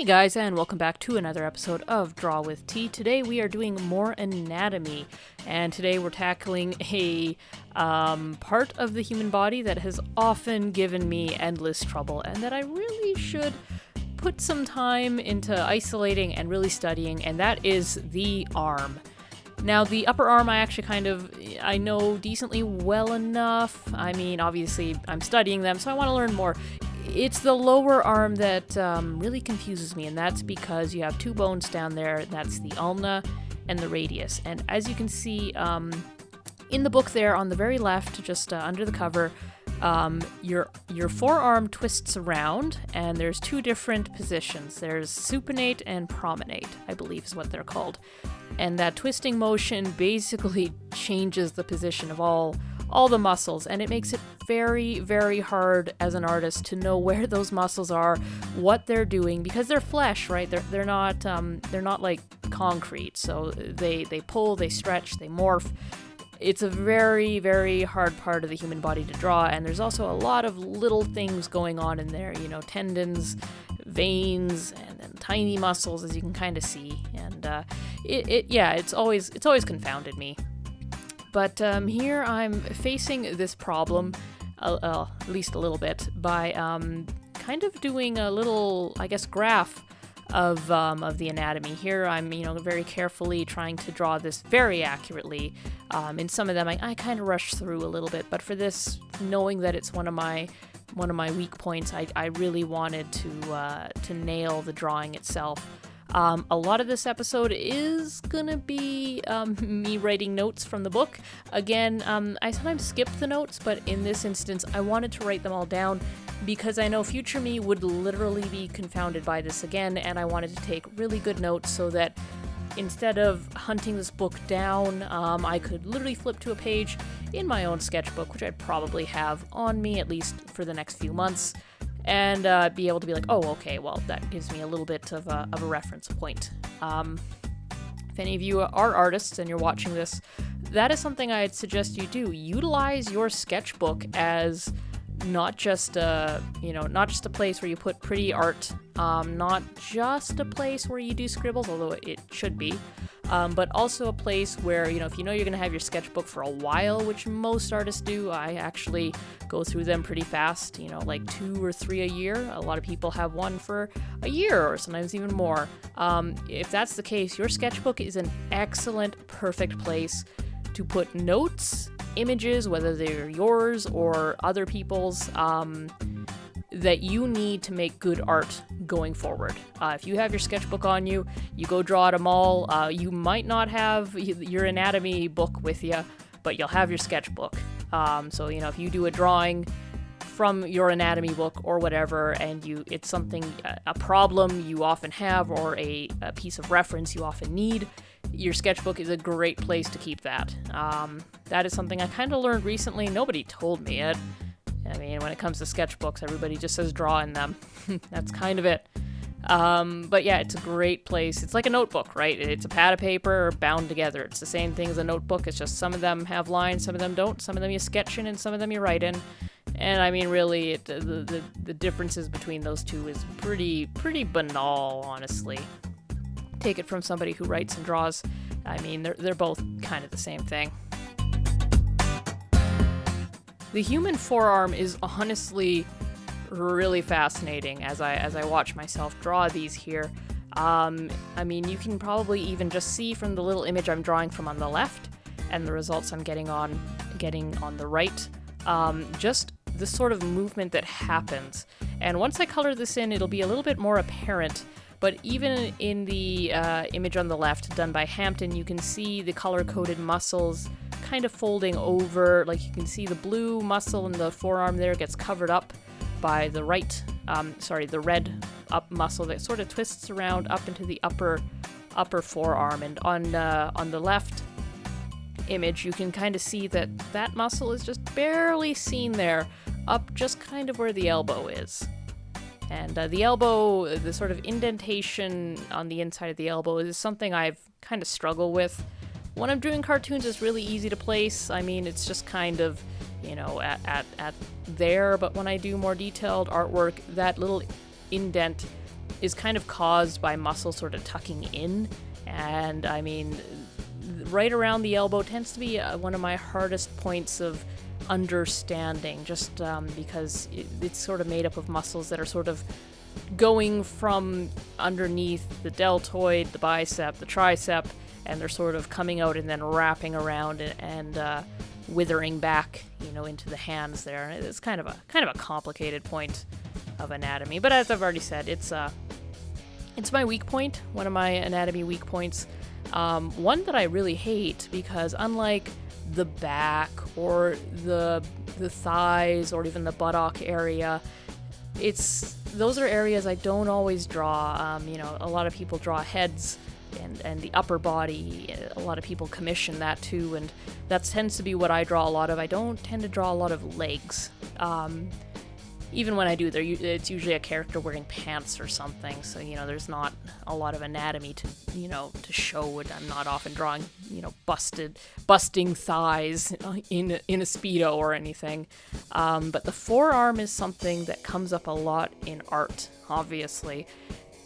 Hey guys, and welcome back to another episode of Draw with T. Today we are doing more anatomy, and today we're tackling a part of the human body that has often given me endless trouble, and that I really should put some time into isolating and really studying, and that is the arm. Now, the upper arm I know decently well enough. I mean, obviously I'm studying them, so I want to learn more. It's the lower arm that really confuses me, and that's because you have two bones down there. That's the ulna and the radius. And as you can see in the book there on the very left, just under the cover, your forearm twists around, and there's two different positions. There's supinate and promenade, I believe is what they're called. And that twisting motion basically changes the position of all the muscles, and it makes it very, very hard as an artist to know where those muscles are, what they're doing, because they're flesh, right? They're not like concrete. So they pull, they stretch, they morph. It's a very, very hard part of the human body to draw, and there's also a lot of little things going on in there, tendons, veins, and then tiny muscles, as you can kind of see. And it's always confounded me. But here I'm facing this problem, at least a little bit, by kind of doing a little, graph of the anatomy. Here I'm, very carefully trying to draw this very accurately. In some of them I kind of rush through a little bit, but for this, knowing that it's one of my weak points, I really wanted to nail the drawing itself. A lot of this episode is gonna be me writing notes from the book. Again, I sometimes skip the notes, but in this instance, I wanted to write them all down because I know future me would literally be confounded by this again, and I wanted to take really good notes so that instead of hunting this book down, I could literally flip to a page in my own sketchbook, which I'd probably have on me at least for the next few months, and be able to be like, oh, okay, well, that gives me a little bit of a reference point. If any of you are artists and you're watching this, that is something I'd suggest you do. Utilize your sketchbook as not just a place where you put pretty art, not just a place where you do scribbles, although it should be, but also a place where, if you're going to have your sketchbook for a while, which most artists do. I actually go through them pretty fast, like 2 or 3 a year. A lot of people have one for a year or sometimes even more. If that's the case, your sketchbook is an excellent, perfect place to put notes, images, whether they're yours or other people's, that you need to make good art going forward. If you have your sketchbook on you, you go draw at a mall, you might not have your anatomy book with you, but you'll have your sketchbook. So if you do a drawing from your anatomy book or whatever, and it's something, a problem you often have, or a piece of reference you often need, your sketchbook is a great place to keep that. That is something I kind of learned recently. Nobody told me it. I mean, when it comes to sketchbooks, everybody just says draw in them. That's kind of it. But yeah, it's a great place. It's like a notebook, right? It's a pad of paper bound together. It's the same thing as a notebook. It's just some of them have lines, some of them don't. Some of them you sketch in, and some of them you write in. And I mean, really, the differences between those two is pretty banal, honestly. Take it from somebody who writes and draws. I mean, they're both kind of the same thing. The human forearm is honestly really fascinating as I watch myself draw these here. I mean, you can probably even just see from the little image I'm drawing from on the left and the results I'm getting on the right, just the sort of movement that happens. And once I color this in, it'll be a little bit more apparent. But even in the image on the left, done by Hampton, you can see the color-coded muscles kind of folding over. Like, you can see the blue muscle in the forearm there gets covered up by the the red up muscle that sort of twists around up into the upper forearm. And on the left image, you can kind of see that muscle is just barely seen there, up just kind of where the elbow is. And the elbow, the sort of indentation on the inside of the elbow, is something I've kind of struggled with. When I'm doing cartoons, it's really easy to place. I mean, it's just kind of, at there. But when I do more detailed artwork, that little indent is kind of caused by muscles sort of tucking in. And I mean, right around the elbow tends to be one of my hardest points of understanding, just because it's sort of made up of muscles that are sort of going from underneath the deltoid, the bicep, the tricep, and they're sort of coming out and then wrapping around and withering back, into the hands there. It's kind of a complicated point of anatomy, but as I've already said, it's my weak point, one of my anatomy weak points. One that I really hate, because unlike the back or the thighs or even the buttock area, those are areas I don't always draw. A lot of people draw heads and the upper body. A lot of people commission that too, and that tends to be what I draw a lot of. I don't tend to draw a lot of legs. Even when I do, it's usually a character wearing pants or something, so there's not a lot of anatomy to show it. I'm not often drawing busting thighs in a Speedo or anything. But the forearm is something that comes up a lot in art, obviously.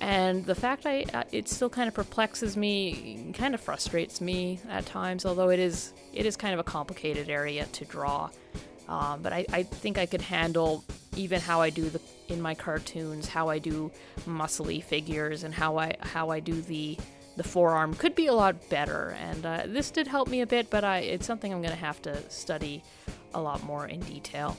And the fact it still kind of perplexes me, kind of frustrates me at times, although it is kind of a complicated area to draw. But I think I could handle even how I do in my cartoons, how I do muscly figures, and how I do the forearm could be a lot better. And this did help me a bit, but it's something I'm going to have to study a lot more in detail.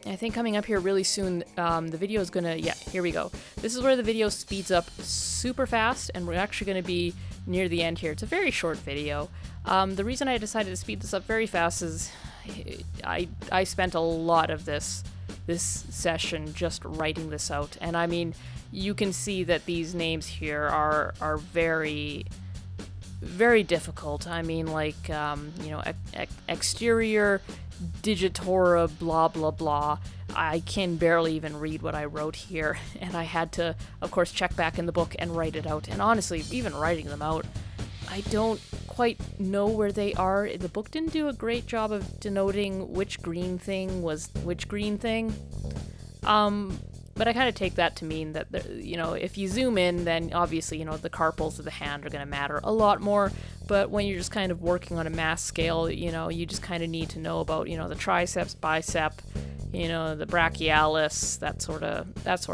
I think coming up here really soon, the video is going to, here we go. This is where the video speeds up super fast, and we're actually going to be near the end here. It's a very short video. The reason I decided to speed this up very fast is I spent a lot of this session just writing this out, and I mean, you can see that these names here are very, very difficult. I mean, like exterior digitora blah blah blah. I can barely even read what I wrote here, and I had to, of course, check back in the book and write it out. And honestly, even writing them out, I don't quite know where they are. The book didn't do a great job of denoting which green thing was which green thing. But I kind of take that to mean that, if you zoom in, then obviously, the carpals of the hand are going to matter a lot more. But when you're just kind of working on a mass scale, you just kind of need to know about, the triceps, bicep, the brachialis, that sort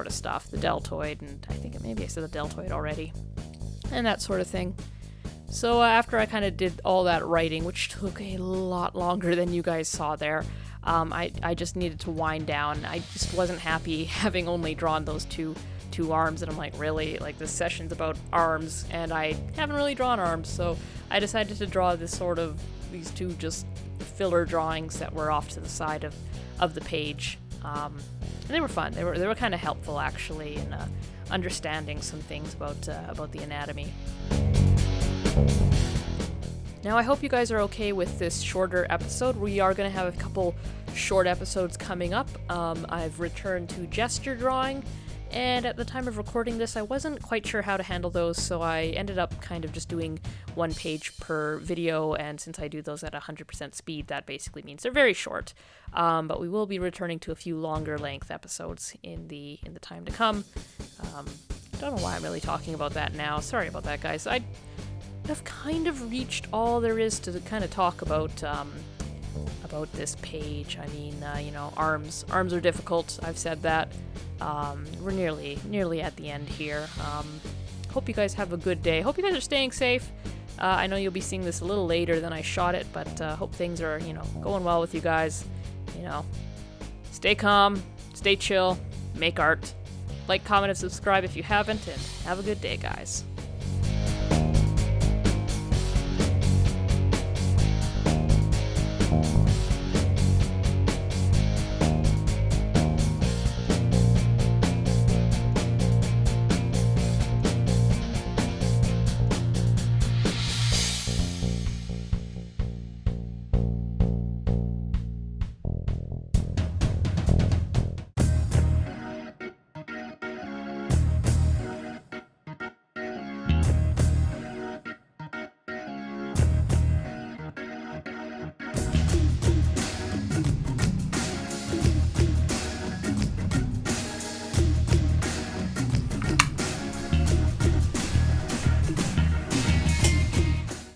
of stuff, the deltoid, and I think maybe I said the deltoid already, and that sort of thing. So after I kind of did all that writing, which took a lot longer than you guys saw there, I just needed to wind down. I just wasn't happy having only drawn those two arms, and I'm like, really? Like, this session's about arms, and I haven't really drawn arms, so I decided to draw these two just filler drawings that were off to the side of the page. And they were fun. They were kind of helpful, actually, in understanding some things about the anatomy. Now, I hope you guys are okay with this shorter episode. We are going to have a couple short episodes coming up. I've returned to gesture drawing, and at the time of recording this, I wasn't quite sure how to handle those, so I ended up kind of just doing one page per video, and since I do those at 100% speed, that basically means they're very short. But we will be returning to a few longer length episodes in the time to come. Don't know why I'm really talking about that now. Sorry about that, guys. I've kind of reached all there is to kind of talk about this page. I mean, arms are difficult. I've said that. We're nearly at the end here. Hope you guys have a good day. Hope you guys are staying safe. I know you'll be seeing this a little later than I shot it, but hope things are, going well with you guys. Stay calm, stay chill, make art. Like, comment, and subscribe if you haven't, and have a good day, guys.